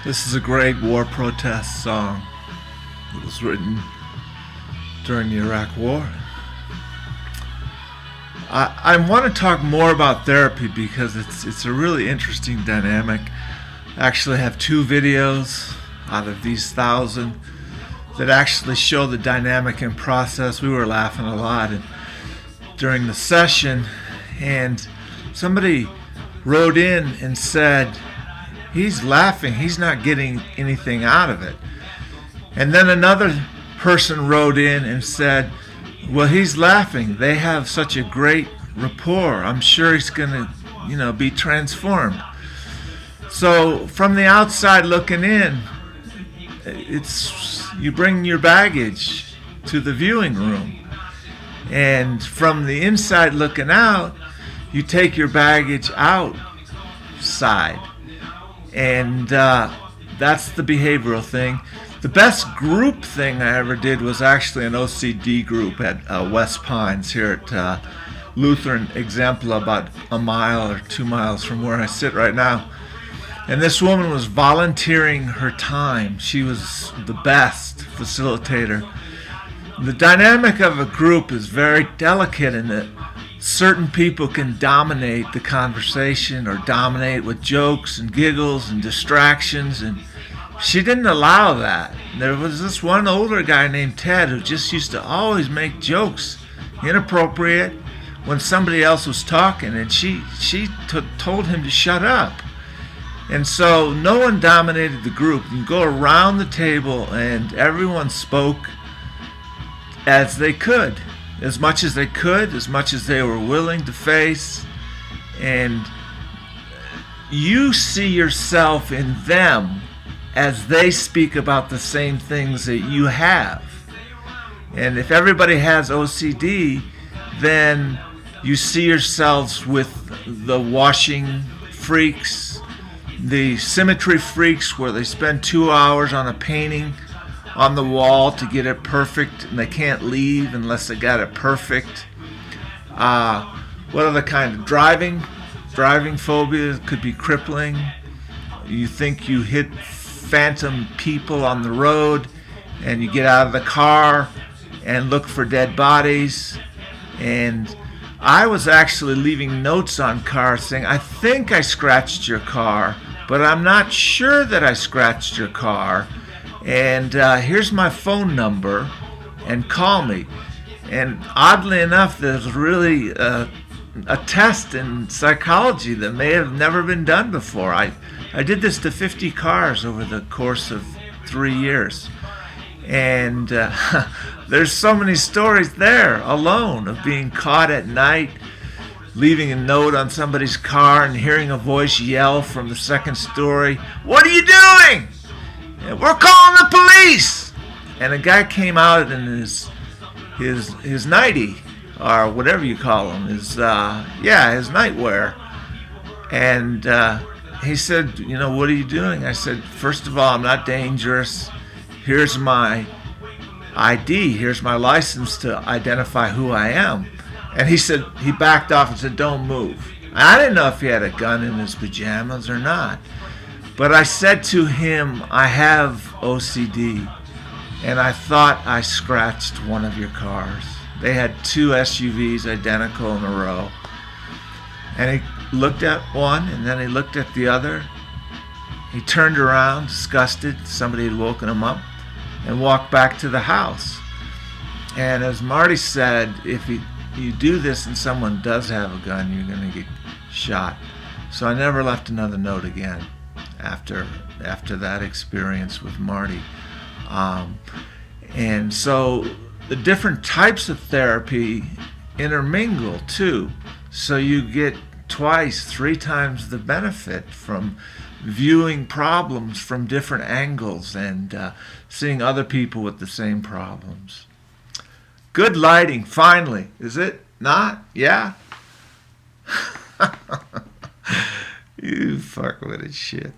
This is a great war protest song. It was written during the Iraq War. I want to talk more about therapy because it's a really interesting dynamic. I actually have 2 videos out of these 1,000 that actually show the dynamic and process. We were laughing a lot during the session, and somebody wrote in and said, he's laughing, he's not getting anything out of it. And then another person wrote in and said, well, he's laughing, they have such a great rapport, I'm sure he's going to be transformed. So from the outside looking in, it's you bring your baggage to the viewing room, and from the inside looking out, you take your baggage outside. And that's the behavioral thing. The best group thing I ever did was actually an OCD group at West Pines here at Lutheran Exempla, about a mile or 2 miles from where I sit right now. And this woman was volunteering her time. She was the best facilitator. The dynamic of a group is very delicate in that certain people can dominate the conversation or dominate with jokes and giggles and distractions, and she didn't allow that. There was this one older guy named Ted who just used to always make jokes, inappropriate, when somebody else was talking, and she told him to shut up. And so no one dominated the group. You go around the table and everyone spoke as they could. As much as they could, as much as they were willing to face, and you see yourself in them as they speak about the same things that you have. And if everybody has OCD, then you see yourselves with the washing freaks, the symmetry freaks where they spend 2 hours on a painting on the wall to get it perfect, and they can't leave unless they got it perfect. What other kind of driving phobia could be crippling. You think you hit phantom people on the road, and you get out of the car and look for dead bodies. And I was actually leaving notes on cars saying, I think I scratched your car, but I'm not sure that I scratched your car. And here's my phone number, and call me. And oddly enough, there's really a test in psychology that may have never been done before. I did this to 50 cars over the course of 3 years. And there's so many stories there alone of being caught at night, leaving a note on somebody's car and hearing a voice yell from the second story, "What are you doing? We're calling the police!" And a guy came out in his nightie, or whatever you call him, his nightwear. And he said, what are you doing? I said, first of all, I'm not dangerous. Here's my ID. Here's my license to identify who I am. And he backed off and said, don't move. I didn't know if he had a gun in his pajamas or not. But I said to him, I have OCD, and I thought I scratched one of your cars. They had 2 SUVs identical in a row. And he looked at one, and then he looked at the other. He turned around, disgusted. Somebody had woken him up, and walked back to the house. And as Marty said, if you do this and someone does have a gun, you're going to get shot. So I never left another note again after that experience with Marty. And so the different types of therapy intermingle too. So you get 2, 3 times the benefit from viewing problems from different angles and seeing other people with the same problems. Good lighting, finally. Is it not? Yeah? You fuck with it, shit.